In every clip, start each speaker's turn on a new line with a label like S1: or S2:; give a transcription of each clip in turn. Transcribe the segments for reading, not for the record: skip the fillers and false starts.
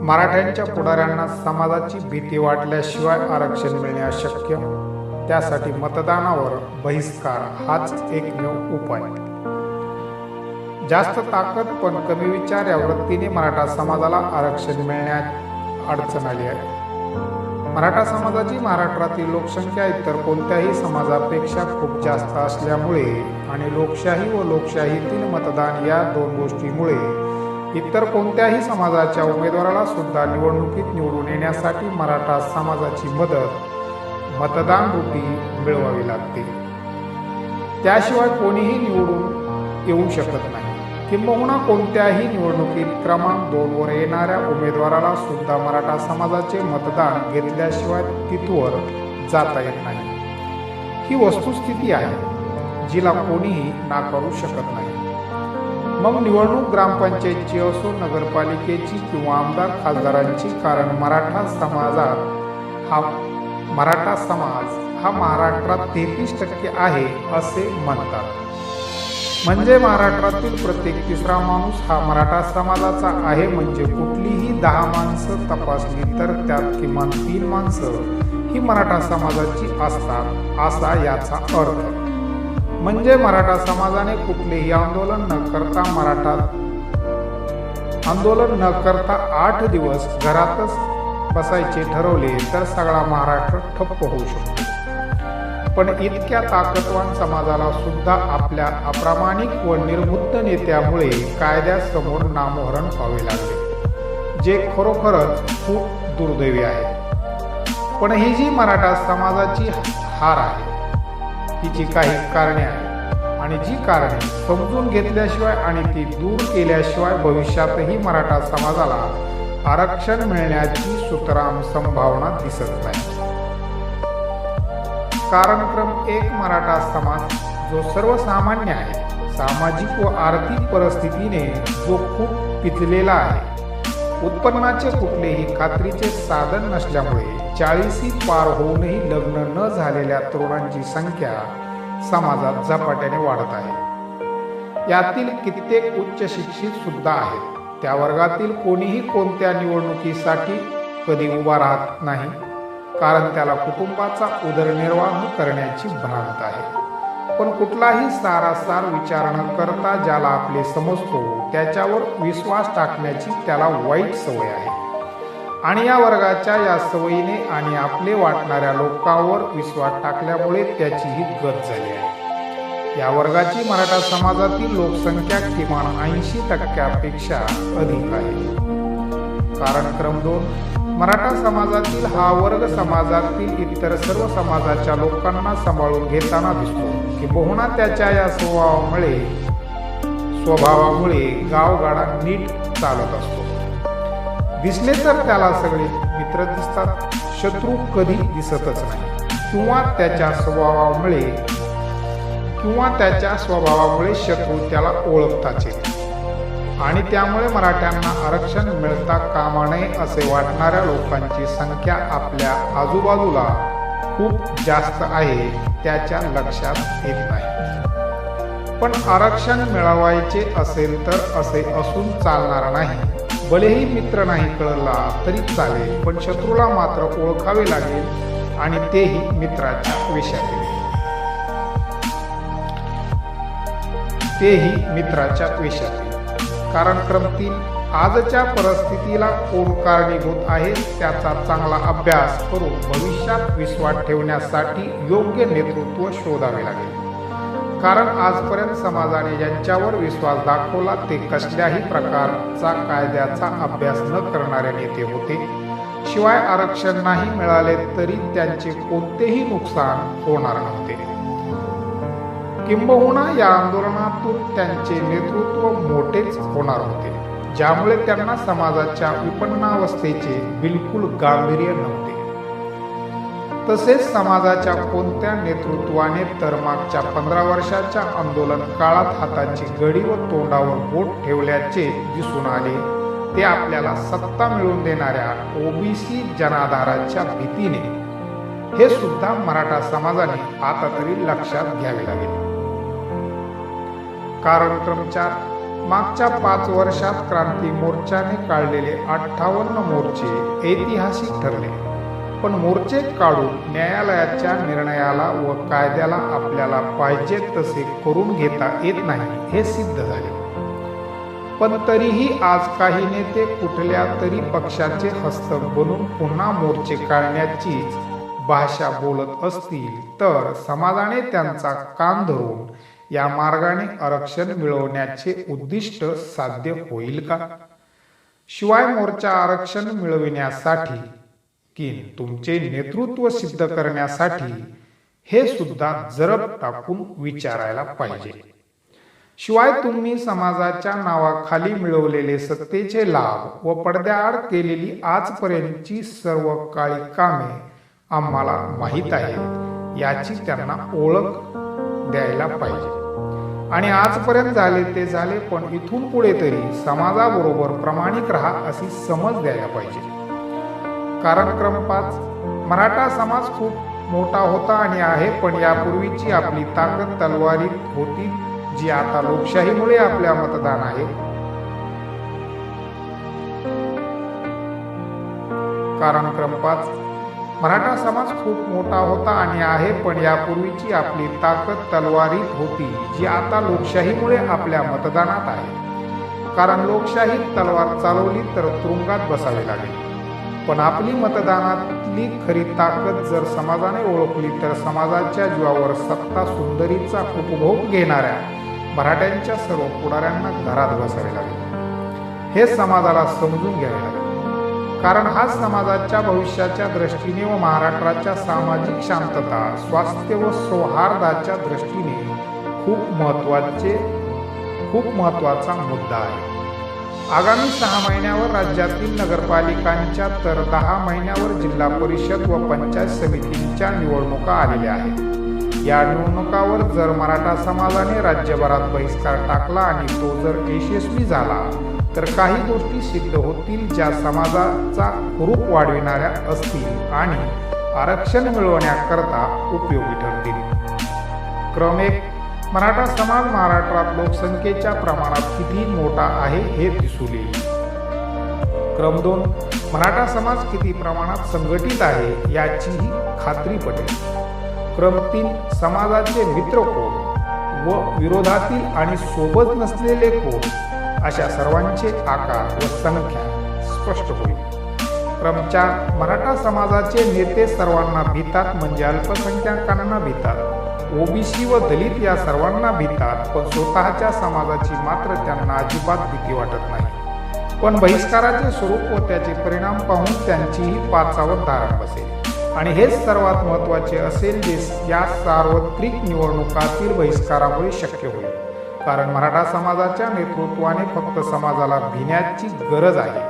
S1: मराठ्यांच्या पुढाऱ्यांना समाजाची भीती वाटल्याशिवाय आरक्षण मिळणे अशक्य. त्यासाठी मतदानावर बहिष्कार हाच एकमेव उपाय. जास्त ताकद पण कमी विचार या वृत्तीने मराठा समाजाला आरक्षण मिळण्यात अडचण आली आहे. मराठा समाजाची महाराष्ट्रातील लोकसंख्या इतर कोणत्याही समाजापेक्षा खूप जास्त असल्यामुळे आणि लोकशाही व लोकशाहीतील मतदान या दोन गोष्टीमुळे इतर कोणत्याही समाजाच्या उमेदवाराला सुद्धा निवडणुकीत निवडून येण्यासाठी मराठा समाजाची मदत मतदान रूपी मिळवावी लागते. त्याशिवाय कोणीही निवडून येऊ शकत नाही. किंबहुना कोणत्याही निवडणुकीत क्रमांक 2 वर येणाऱ्या उमेदवाराला सुद्धा मराठा समाजाचे मतदान घेतल्याशिवाय तिथवर जाता येत नाही. ही वस्तुस्थिती आहे जिला कोणीही नाकारू शकत नाही. मग निवडणूक ग्रामपंचायतची असो, नगरपालिकेची किंवा आमदार खासदारांची, कारण मराठा समाज हा महाराष्ट्रात 33% आहे असे म्हणतात. म्हणजे महाराष्ट्रातील प्रत्येक तिसरा माणूस हा मराठा समाजाचा आहे. म्हणजे कुठलीही 10 माणसं तपासली तर त्यात किमान 3 माणसं ही मराठा समाजाची असतात असा याचा अर्थ. म्हणजे मराठा समाजाने कुठलेही आंदोलन न करता 8 दिवस घरातच बसायचे ठरवले तर सगळा महाराष्ट्र ठप्प होऊ शकतो. पण इतक्या ताकदवान समाजाला सुद्धा आपल्या अप्रामाणिक व निर्बुद्ध नेत्यामुळे कायद्यासमोर नामोहरण व्हावे लागले, जे खरोखरच खूप दुर्दैवी आहे. पण ही जी मराठा समाजाची हार आहे तिची काही कारणे आहेत आणि जी कारणे समजून घेतल्याशिवाय आणि ती दूर केल्याशिवाय भविष्यातही मराठा समाजाला आरक्षण मिळण्याची सुतराम संभावना दिसत नाही. कारण क्रम 1, मराठा समाज जो सर्वसामान्य आहे, सामाजिक व आर्थिक परिस्थितीने जो खूप पिचलेला आहे, उत्पन्नाचे कुठलेही खात्रीचे साधन नसल्यामुळे 40 पार होऊनही लग्न न झालेल्या तरुणांची संख्या समाजात झपाट्याने वाढत आहे. यातील कित्येक उच्च शिक्षित सुद्धा आहेत. त्या वर्गातील कोणीही कोणत्या निवडणुकीसाठी कधी उभा राहत नाही, कारण त्याला कुटुंबाचा उदरनिर्वाह करण्याची भ्रांत आहे. पण कुठलाही सारासार विचार न करता ज्याला आपले समजतो त्याच्यावर विश्वास टाकण्याची त्याला वाईट सवय आहे. आणि या वर्गाच्या या सवयीने आणि आपले वाटणाऱ्या लोकांवर विश्वास टाकल्यामुळे त्याची ही गत झाली आहे. या वर्गाची मराठा समाजातील लोकसंख्या किमान 80% अधिक आहे. कारण क्रम 2, मराठा समाजातील हा वर्ग समाजातील इतर सर्व समाजाच्या लोकांना सांभाळून घेताना दिसतो. किंबहुना त्याच्या या स्वभावामुळे गावगाडा नीट चालत असतो. दिसले तर त्याला सगळे मित्र दिसतात, शत्रू कधी दिसतच नाही. किंवा त्याच्या स्वभावामुळे शत्रू त्याला ओळखताच येतो. आणि त्यामुळे मराठ्यांना आरक्षण मिळता कामा नये असे वाटणाऱ्या लोकांची संख्या आपल्या आजूबाजूला खूप जास्त आहे त्याच्या लक्षात येत नाही. पण आरक्षण मिळवायचे असेल तर असे असून चालणार नाही. भलेही मित्र नाही कळला तरी चालेल, पण शत्रूला मात्र ओळखावे लागेल आणि तेही मित्राच्या वेशातील. कारण क्रम 3, आजच्या परिस्थितीला कोण कारणीभूत आहे त्याचा चांगला अभ्यास करून भविष्यात विश्वास ठेवण्यासाठी योग्य नेतृत्व शोधावे लागेल. कारण आजपर्यंत समाजाने ज्यांच्यावर विश्वास दाखवला ते कसल्याही प्रकारचा कायद्याचा अभ्यास न करणारे नेते होते. शिवाय आरक्षण नाही मिळाले तरी त्यांचे कोणतेही नुकसान होणार नव्हते. किंबहुना या आंदोलनातून त्यांचे नेतृत्व मोठेच होणार होते, ज्यामुळे त्यांना समाजाच्या विपन्नावस्थेचे बिलकुल गांभीर्य नव्हते. तसेच समाजाच्या कोणत्या नेतृत्वाने तर मागच्या 15 वर्षाच्या आंदोलन काळात हाताची घडी व तोंडावर बोट ठेवल्याचे दिसून आले ते आपल्याला सत्ता मिळवून देणाऱ्या ओबीसी जनाधाराच्या भीतीने. हे सुद्धा मराठा समाजाने आता तरी लक्षात घ्यावे लागेल. कारण क्रम 4, मागच्या 5 वर्षात क्रांती मोर्चाने काढलेले 58 मोर्चे ऐतिहासिक ठरले, पण मोर्चे काढून न्यायालयाच्या निर्णयाला व कायद्याला आपल्याला पाहिजे तसे करून घेता येत नाही हे सिद्ध झाले. पण तरीही आज काही नेते कुठल्या तरी पक्षाचे हस्तक बनून पुन्हा मोर्चे काढण्याचीच भाषा बोलत असतील तर समाजाने त्यांचा कान धरून या मार्गाने आरक्षण मिळवण्याचे उद्दिष्ट साध्य होईल का? शिवाय मोर्चा आरक्षण मिळविण्यासाठी की तुमचे नेतृत्व सिद्ध करण्यासाठी हे सुद्धा जरब टाकून विचारायला पाहिजे. शिवाय तुम्ही समाजाच्या नावाखाली मिळवलेले सत्तेचे लाभ व पडद्याआड केलेली आजपर्यंतची सर्व काळी कामे आम्हाला माहीत आहे याची त्यांना ओळख द्यायला पाहिजे. आणि आजपर्यंत झाले ते झाले, पण इथून पुढे तरी समाजाबरोबर प्रामाणिक राहा अशी समज द्यायला पाहिजे. कारण क्रम 5, मराठा समाज खूप मोठा होता आणि आहे, पण यापूर्वीची आपली ताकद तलवारीत होती जी आता लोकशाहीमुळे आपल्या मतदान आहे. कारण क्रम 5, मराठा समाज खूप मोठा होता आणि आहे, पण यापूर्वीची आपली ताकद तलवारीत होती जी आता लोकशाहीमुळे आपल्या मतदानात आहे. कारण लोकशाहीत तलवार चालवली तर तुरुंगात बसावे लागेल, पण आपली मतदानातली खरी ताकद जर समाजाने ओळखली तर समाजाच्या जीवावर सत्ता सुंदरीचा उपभोग घेणाऱ्या मराठ्यांच्या सर्व पुढाऱ्यांना घरात बसावे लागेल. हे समाजाला समजून घ्यावे लागेल. कारण हा समाजाच्या भविष्याच्या दृष्टीने व महाराष्ट्राच्या सामाजिक शांतता, स्वास्थ्य व सौहार्दाच्या दृष्टीने खूप महत्त्वाचा मुद्दा आहे. आगामी 6 महिन्यावर राज्यातील नगरपालिकांच्या तर 10 महिन्यावर जिल्हा परिषद व पंचायत समितींच्या निवडणुका आलेल्या आहेत. या निवडणुकावर जर मराठा समाजाने राज्यभरात बहिष्कार टाकला आणि तो जर यशस्वी झाला तर काही गोष्टी सिद्ध होतील ज्या समाजाचा हुरूप वाढविणाऱ्या असतील आणि आरक्षण मिळवण्याकरता उपयोगी ठरतील. क्रम 1, मराठा समाज महाराष्ट्रात लोकसंख्येच्या प्रमाणात किती मोठा आहे हे दिसून येईल. क्रम 2, मराठा समाज किती प्रमाणात संघटित आहे याचीही खात्री पटेल. क्रम 3, समाजाचे मित्र कोण व विरोधातील आणि सोबत नसलेले कोण अशा सर्वांचे आकार व संख्या स्पष्ट होईल. क्रम 4, मराठा समाजाचे नेते सर्वांना भीतात, म्हणजे अल्पसंख्याकांना भीतात, ओबीसी व दलित या सर्वांना भीतात, पण स्वतःच्या समाजाची मात्र त्यांना अजिबात भीती वाटत नाही. पण बहिष्काराचे स्वरूप व त्याचे परिणाम पाहून त्यांचीही पाचावर धारण बसेल. आणि हेच सर्वात महत्त्वाचे असेल जे या सार्वत्रिक निवडणुकातील बहिष्कारामुळे शक्य होईल. कारण मराठा समाजाच्या नेतृत्वाने फक्त समाजाला भिण्याची गरज आहे.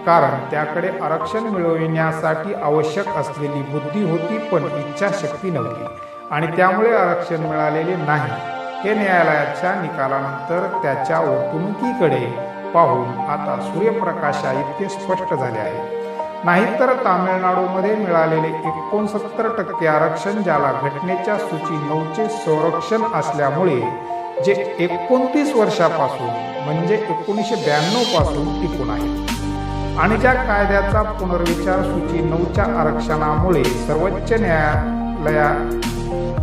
S1: कारण त्याकडे आरक्षण मिळविण्यासाठी आवश्यक असलेली बुद्धी होती, पण इच्छाशक्ती नव्हती आणि त्यामुळे आरक्षण मिळालेले नाही. हे न्यायालयाच्या निकालानंतर त्याच्या वर्तणुकीकडे पाहून आता सूर्यप्रकाशा इतके स्पष्ट झाले आहे. नाहीतर तामिळनाडूमध्ये मिळालेले 69% आरक्षण, ज्याला घटनेच्या सूची 9चे संरक्षण असल्यामुळे जे 29 वर्षापासून म्हणजे 1992 पासून टिकून आहे आणि ज्या कायद्याचा पुनर्विचार सूची 9च्या आरक्षणामुळे सर्वोच्च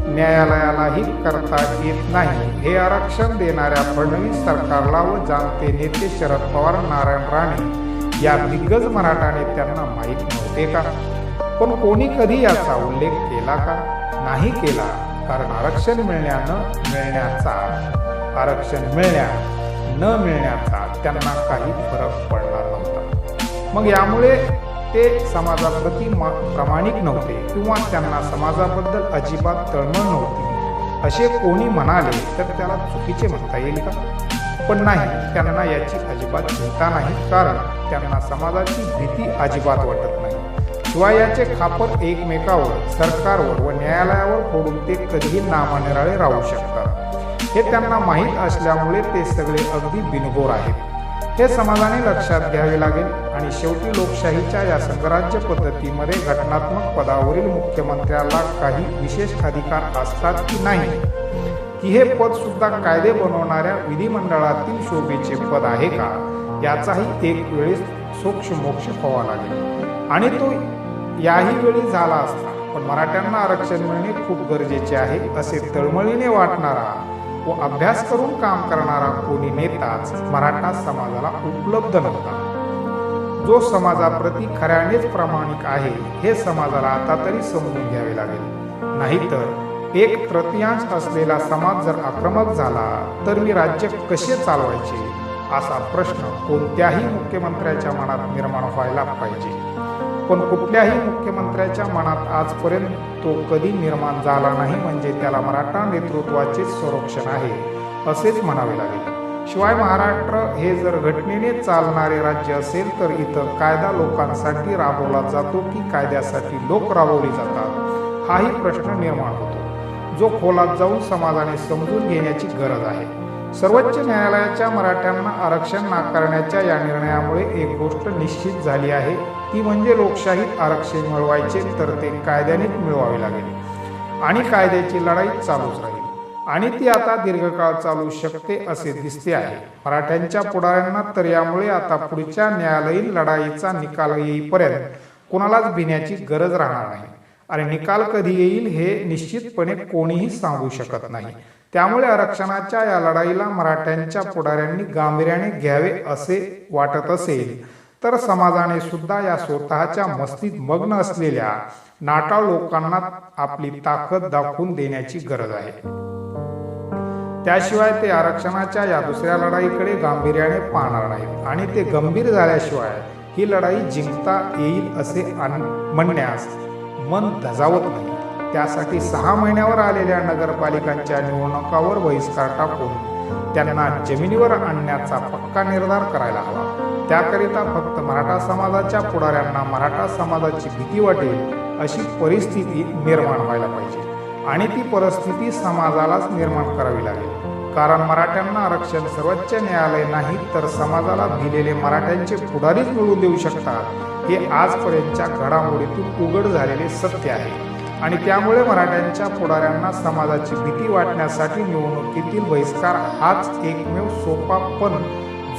S1: न्यायालयालाही करता येत नाही, हे आरक्षण देणाऱ्या फडणवीस सरकारला व जाणते नेते शरद पवार, नारायण राणे या दिग्गज मराठा नेत्यांना माहीत नव्हते का? पण कोणी कधी याचा उल्लेख केला का? नाही केला. कारण आरक्षण मिळण्या न मिळण्याचा त्यांना काही फरक पडणार नव्हता. मग यामुळे ते समाजाप्रती प्रामाणिक नव्हते किंवा त्यांना समाजाबद्दल अजिबात तळमळ नव्हती असे कोणी म्हणाले तर त्याला चुकीचे म्हणता येईल का? पण नाही, त्यांना याची अजिबात चिंता नाही. कारण त्यांना समाजाची भीती अजिबात वाटत नाही. शिवाय याचे खापर एकमेकावर, सरकारवर व न्यायालयावर फोडून ते कधीही नामानिराळे राहू शकतात हे त्यांना माहीत असल्यामुळे ते सगळे अगदी बिनगोर आहेत. हे समाजाने लक्षात घ्यावे लागेल. आणि शेवटी लोकशाहीच्या या संघराज्य पद्धतीमध्ये घटनात्मक पदावरील मुख्यमंत्र्याला काही विशेष अधिकार असतात की नाही की हे पद सुद्धा कायदे बनवणाऱ्या विधिमंडळातील शोभेचे पद आहे का, याचाही एक वेळेस सोक्षमोक्ष व्हावा लागेल. आणि तो याही वेळी झाला असता. पण मराठ्यांना आरक्षण मिळणे खूप गरजेचे आहे असे तळमळीने वाटणारा व अभ्यास करून काम करणारा कोणी नेताच मराठा समाजाला उपलब्ध नव्हता. जो समाजाप्रती खऱ्यानेच प्रामाणिक आहे हे समाजाला आता तरी समजून घ्यावे लागेल. नाहीतर एक तृतीयांश असलेला समाज जर आक्रमक झाला तर मी राज्य कसे चालवायचे असा प्रश्न कोणत्याही मुख्यमंत्र्याच्या मनात निर्माण व्हायला पाहिजे. पण कुठल्याही मुख्यमंत्र्याच्या मनात आजपर्यंत तो कधी निर्माण झाला नाही म्हणजे त्याला मराठा नेतृत्वाचे संरक्षण आहे असेच म्हणावे लागेल. शिवाय महाराष्ट्र हे जर घटनेने चालणारे राज्य असेल तर इथं कायदा लोकांसाठी राबवला जातो की कायद्यासाठी लोक राबवली जातात हाही प्रश्न निर्माण होतो, जो खोलात जाऊन समाजाने समजून घेण्याची गरज आहे. सर्वोच्च न्यायालयाच्या मराठ्यांना आरक्षण नाकारण्याच्या या निर्णयामुळे एक गोष्ट निश्चित झाली आहे, ती म्हणजे लोकशाहीत आरक्षण मिळवायचे तर ते कायद्यानेच मिळवावे लागेल आणि कायद्याची लढाई चालूच राहील आणि ती आता दीर्घकाळ चालू शकते असे दिसते आहे. मराठ्यांच्या पुढाऱ्यांना तर यामुळे आता पुढच्या न्यायालयीन लढाईचा निकाल येईपर्यंत कुणालाच भिण्याची गरज राहणार नाही आणि निकाल कधी येईल हे निश्चितपणे कोणीही सांगू शकत नाही. त्यामुळे आरक्षणाच्या या लढाईला मराठ्यांच्या पुढाऱ्यांनी गांभीर्याने घ्यावे असे वाटत असेल तर समाजाने सुद्धा या स्वतःच्या मस्तीत मग्न असलेल्या नाटाळ लोकांना आपली ताकद दाखवून देण्याची गरज आहे. त्याशिवाय ते आरक्षणाच्या या दुसऱ्या लढाईकडे गांभीर्याने पाहणार नाहीत आणि ते गंभीर झाल्याशिवाय ही लढाई जिंकता येईल असे म्हणण्यास मन धजावत नाही. त्यासाठी 6 महिन्यावर आलेल्या नगरपालिकांच्या निवडणुकांवर बहिष्कार टाकून त्यांना जमिनीवर आणण्याचा पक्का निर्धार करायला हवा. त्याकरिता फक्त मराठा समाजाच्या पुढाऱ्यांना मराठा समाजाची भीती वाटेल अशी परिस्थिती निर्माण व्हायला पाहिजे आणि ती परिस्थिती समाजालाच निर्माण करावी लागेल. कारण मराठ्यांना आरक्षण सर्वोच्च न्यायालय नाही तर समाजाला दिलेले मराठ्यांचे पुढारीच मिळवून देऊ शकतात हे आजपर्यंतच्या घडामोडीतून उघड झालेले सत्य आहे. आणि त्यामुळे मराठ्यांच्या पुढाऱ्यांना समाजाची भीती वाटण्यासाठी निवडणुकीतील बहिष्कार हाच एकमेव सोपा पण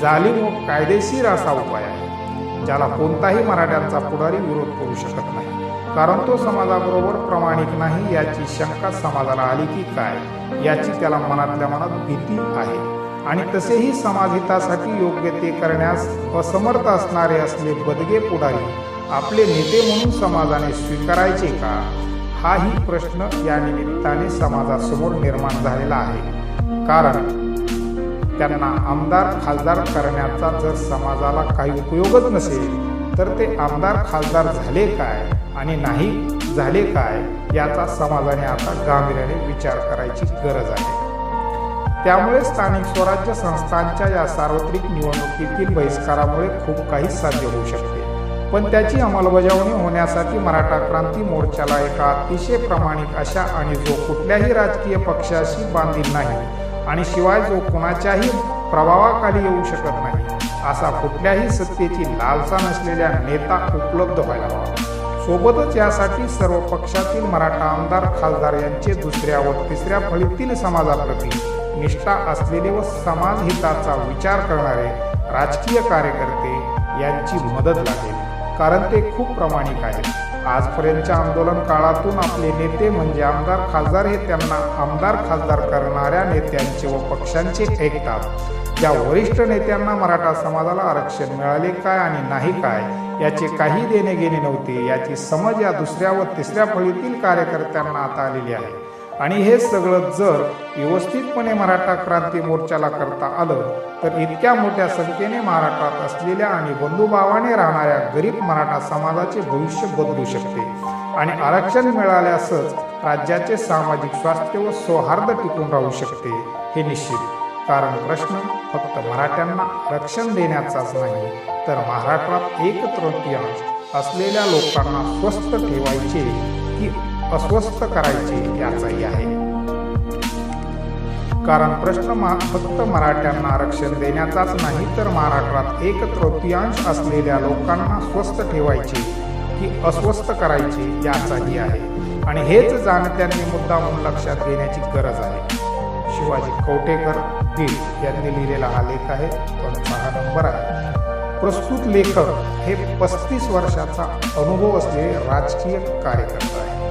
S1: जालीम व कायदेशीर असा उपाय आहे, ज्याला कोणताही मराठ्यांचा पुढारी विरोध करू शकत नाही. कारण तो समाजाबरोबर प्रामाणिक नाही याची शंका समाजाला आली की काय याची त्याला मनातल्या मनात भीती आहे. आणि तसेही समाजहितासाठी योग्य ते करण्यास असमर्थ असणारे असले बदगे पुढारी आपले नेते म्हणून समाजाने स्वीकारायचे का हाही प्रश्न या निमित्ताने समाजासमोर निर्माण झालेला आहे. कारण त्यांना आमदार खासदार करण्याचा जर समाजाला काही उपयोगच नसेल तर ते आमदार खासदार झाले काय आणि नाही झाले काय याचा समाजाने आता गांभीर्याने विचार करायची गरज आहे. त्यामुळे स्थानिक स्वराज्य संस्थांच्या या सार्वत्रिक निवडणुकीतील बहिष्कारामुळे खूप काही साध्य होऊ शकते. पण त्याची अंमलबजावणी होण्यासाठी मराठा क्रांती मोर्चाला एका अतिशय प्रामाणिक अशा आणि जो कुठल्याही राजकीय पक्षाशी बांधील नाही आणि शिवाय जो कुणाच्याही प्रभावाखाली येऊ शकत नाही असा कुठल्याही सत्तेची लालसा नसलेल्या नेता उपलब्ध व्हायला हवा. सोबतच यासाठी सर्व पक्षातील मराठा आमदार खासदार यांचे दुसऱ्या व तिसऱ्या फळीतील समाजाप्रती निष्ठा असलेले व समाजहिताचा विचार करणारे राजकीय कार्यकर्ते यांची मदत लागेल. कारण ते खूप प्रामाणिक आहेत. आजपर्यंतच्या आंदोलन काळातून आपले नेते म्हणजे आमदार खासदार हे त्यांना आमदार खासदार करणाऱ्या नेत्यांचे व पक्षांचे ऐकतात. त्या वरिष्ठ नेत्यांना मराठा समाजाला आरक्षण मिळाले काय आणि नाही काय याचे काही देणे घेणे नव्हते याची समज या दुसऱ्या व तिसऱ्या फळीतील कार्यकर्त्यांना आता आलेली आहे. आणि हे सगळं जर व्यवस्थितपणे मराठा क्रांती मोर्चाला करता आलं तर इतक्या मोठ्या संख्येने महाराष्ट्रात असलेल्या आणि बंधुभावाने राहणाऱ्या गरीब मराठा समाजाचे भविष्य बदलू शकते आणि आरक्षण मिळाल्यासच राज्याचे सामाजिक स्वास्थ्य व सौहार्द टिकून राहू शकते हे निश्चित. कारण प्रश्न फक्त मराठ्यांना आरक्षण देण्याचाच नाही तर महाराष्ट्रात 1/3 असलेल्या लोकांना स्वस्थ ठेवायचे की अस्वस्थ करायचे याचाही आहे. कारण प्रश्न फक्त मराठ्यांना आरक्षण देण्याचाच नाही तर महाराष्ट्रात 1/3 असलेल्या लोकांना स्वस्थ ठेवायचे की अस्वस्थ करायचे याचाही आहे. आणि हेच जाणत्यांनी मुद्दामून लक्षात घेण्याची गरज आहे. शिवाजी कवटेकर बीड यांनी लिहिलेला हा लेख आहे. त्यांचा हा नंबर आहे. प्रस्तुत लेखक हे 35 वर्षाचा अनुभव असलेले राजकीय कार्यकर्ता आहे.